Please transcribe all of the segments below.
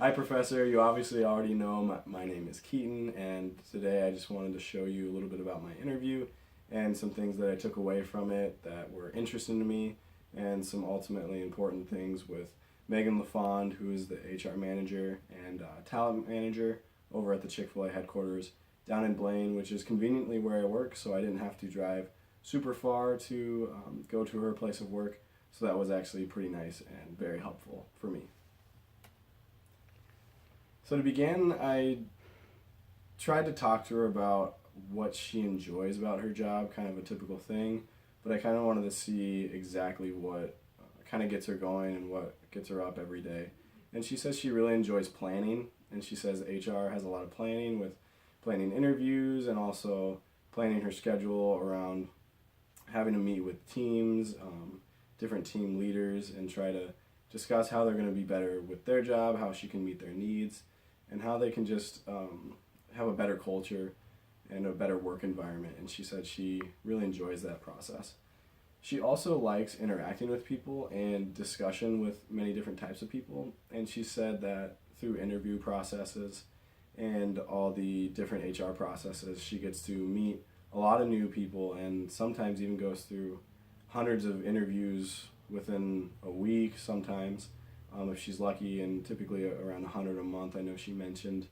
Hi, Professor. You obviously already know my name is Keaton, and today I just wanted to show you a little bit about my interview and some things that I took away from it that were interesting to me, and some ultimately important things with Megan LaFond, who is the HR manager and talent manager over at the Chick-fil-A headquarters down in Blaine, which is conveniently where I work, so I didn't have to drive super far to go to her place of work. So that was actually pretty nice and very helpful for me. So to begin, I tried to talk to her about what she enjoys about her job, kind of a typical thing, but I kind of wanted to see exactly what kind of gets her going and what gets her up every day. And she says she really enjoys planning, and she says HR has a lot of planning with planning interviews and also planning her schedule around having to meet with teams, different team leaders, and try to discuss how they're going to be better with their job, how she can meet their needs, and how they can just have a better culture and a better work environment. And she said she really enjoys that process. She also likes interacting with people and discussion with many different types of people. And she said that through interview processes and all the different HR processes, she gets to meet a lot of new people and sometimes even goes through hundreds of interviews within a week sometimes, if she's lucky, and typically around 100 a month, I know she mentioned.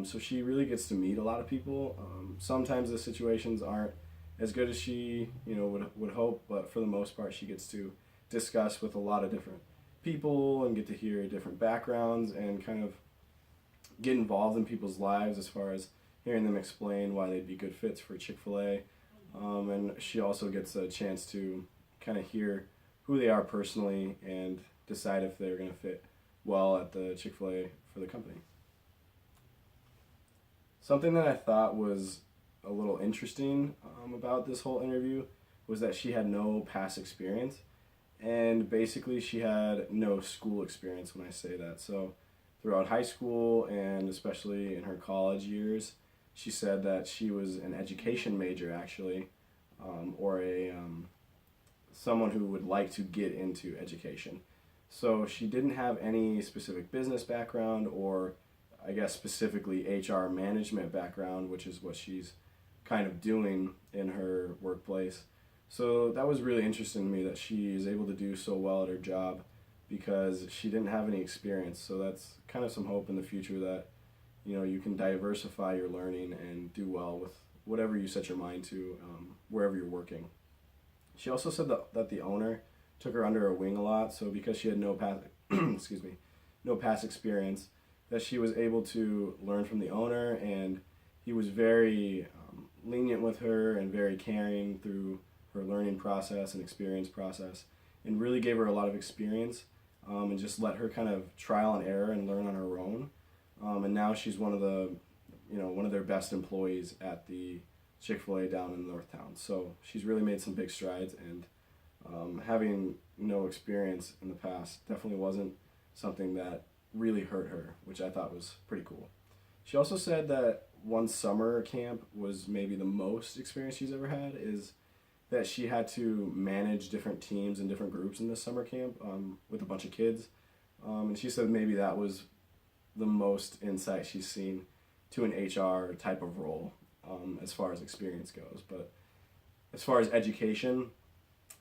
So she really gets to meet a lot of people. Sometimes the situations aren't as good as she would hope, but for the most part she gets to discuss with a lot of different people and get to hear different backgrounds and kind of get involved in people's lives as far as hearing them explain why they'd be good fits for Chick-fil-A. And she also gets a chance to kind of hear who they are personally and decide if they're going to fit well at the Chick-fil-A for the company. Something that I thought was a little interesting about this whole interview was that she had no past experience, and basically she had no school experience when I say that. So throughout high school and especially in her college years, she said that she was an education major actually, or someone who would like to get into education. So she didn't have any specific business background or I guess specifically HR management background, which is what she's kind of doing in her workplace. So that was really interesting to me that she is able to do so well at her job because she didn't have any experience. So that's kind of some hope in the future that you can diversify your learning and do well with whatever you set your mind to, wherever you're working. She also said that the owner took her under her wing a lot. So because she had no past, excuse me, no past experience, that she was able to learn from the owner, and he was very lenient with her and very caring through her learning process and experience process, and really gave her a lot of experience, and just let her kind of trial and error and learn on her own. And now she's one of their best employees at the Chick-fil-A down in Northtown. So she's really made some big strides, and having no experience in the past definitely wasn't something that really hurt her, which I thought was pretty cool. She also said that one summer camp was maybe the most experience she's ever had, is that she had to manage different teams and different groups in this summer camp with a bunch of kids. And she said maybe that was the most insight she's seen to an HR type of role as far as experience goes. But as far as education,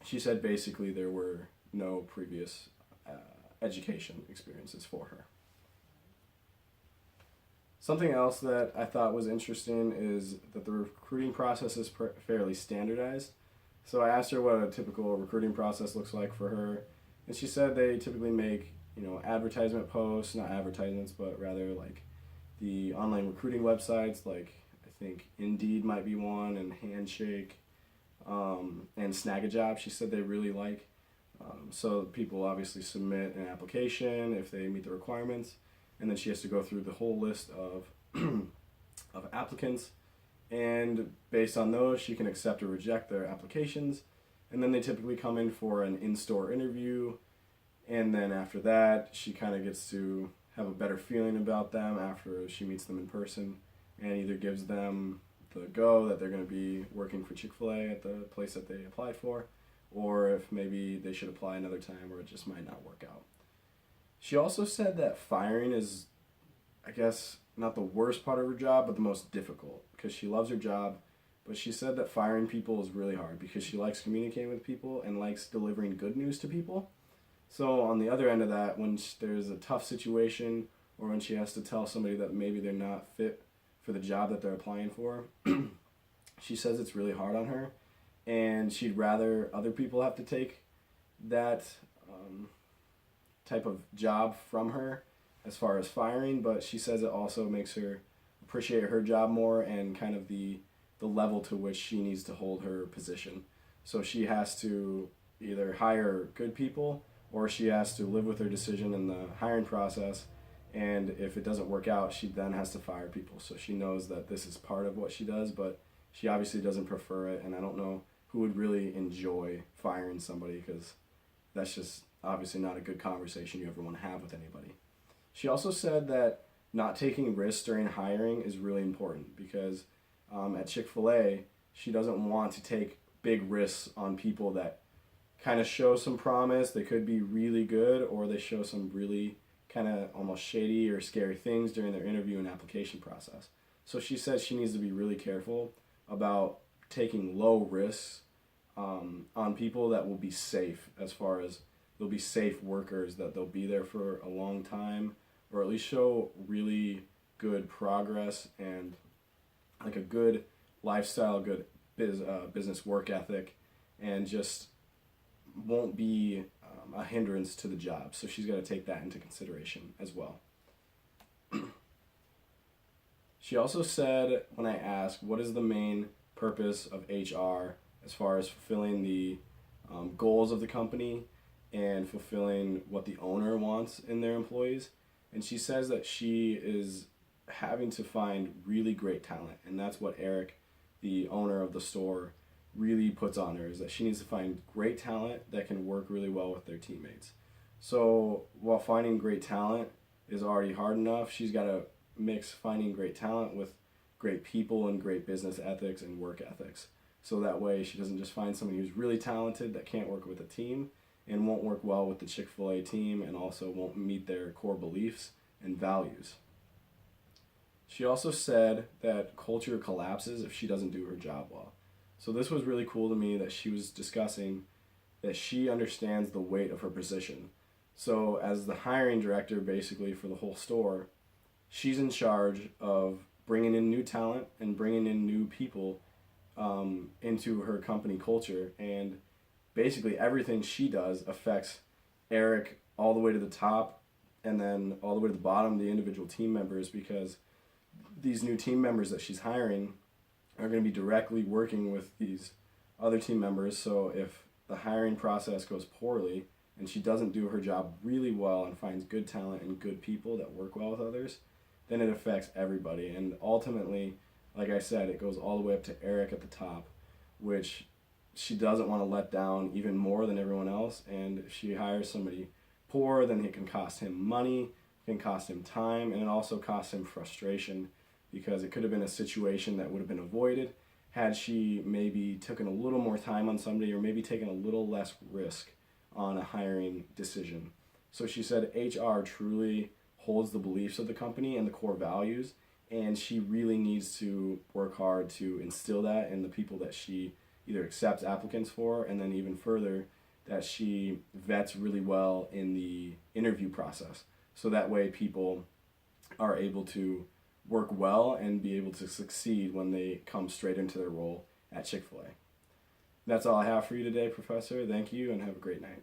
she said basically there were no previous education experiences for her. Something else that I thought was interesting is that the recruiting process is fairly standardized. So I asked her what a typical recruiting process looks like for her, and she said they typically make advertisement posts, not advertisements, but rather like the online recruiting websites, like I think Indeed might be one, and Handshake, and Snagajob. She said they really like. So people obviously submit an application if they meet the requirements, and then she has to go through the whole list of of applicants, and based on those she can accept or reject their applications, and then they typically come in for an in-store interview, and then after that she kind of gets to have a better feeling about them after she meets them in person and either gives them the go that they're going to be working for Chick-fil-A at the place that they applied for, or if maybe they should apply another time or it just might not work out. She also said that firing is, I guess, not the worst part of her job, but the most difficult because she loves her job. But she said that firing people is really hard because she likes communicating with people and likes delivering good news to people. So, on the other end of that, when there's a tough situation or when she has to tell somebody that maybe they're not fit for the job that they're applying for, she says it's really hard on her and she'd rather other people have to take that type of job from her as far as firing, but she says it also makes her appreciate her job more and kind of the level to which she needs to hold her position. So she has to either hire good people or she has to live with her decision in the hiring process. And if it doesn't work out, she then has to fire people. So she knows that this is part of what she does, but she obviously doesn't prefer it. And I don't know who would really enjoy firing somebody because that's just obviously not a good conversation you ever want to have with anybody. She also said that not taking risks during hiring is really important because at Chick-fil-A, she doesn't want to take big risks on people that kind of show some promise. They could be really good or they show some really kind of almost shady or scary things during their interview and application process. So she says she needs to be really careful about taking low risks on people that will be safe as far as they'll be safe workers, that they'll be there for a long time or at least show really good progress and like a good lifestyle, good business work ethic, and just won't be a hindrance to the job. So she's got to take that into consideration as well. She also said, when I asked, what is the main purpose of HR as far as fulfilling the goals of the company and fulfilling what the owner wants in their employees, and she says that she is having to find really great talent, and that's what Eric, the owner of the store, really puts on her, is that she needs to find great talent that can work really well with their teammates. So while finding great talent is already hard enough, she's got to mix finding great talent with great people and great business ethics and work ethics. So that way she doesn't just find somebody who's really talented that can't work with a team and won't work well with the Chick-fil-A team and also won't meet their core beliefs and values. She also said that culture collapses if she doesn't do her job well. So this was really cool to me that she was discussing that she understands the weight of her position. So as the hiring director basically for the whole store, she's in charge of bringing in new talent and bringing in new people into her company culture. And basically everything she does affects Eric all the way to the top and then all the way to the bottom, the individual team members, because these new team members that she's hiring are going to be directly working with these other team members. So if the hiring process goes poorly and she doesn't do her job really well and finds good talent and good people that work well with others, then it affects everybody. And ultimately, like I said, it goes all the way up to Eric at the top, which she doesn't want to let down even more than everyone else. And if she hires somebody poor, then it can cost him money, it can cost him time, and it also costs him frustration, because it could have been a situation that would have been avoided had she maybe taken a little more time on somebody or maybe taken a little less risk on a hiring decision. So she said HR truly holds the beliefs of the company and the core values, and she really needs to work hard to instill that in the people that she either accepts applicants for, and then even further, that she vets really well in the interview process. So that way people are able to work well and be able to succeed when they come straight into their role at Chick-fil-A. That's all I have for you today, Professor. Thank you and have a great night.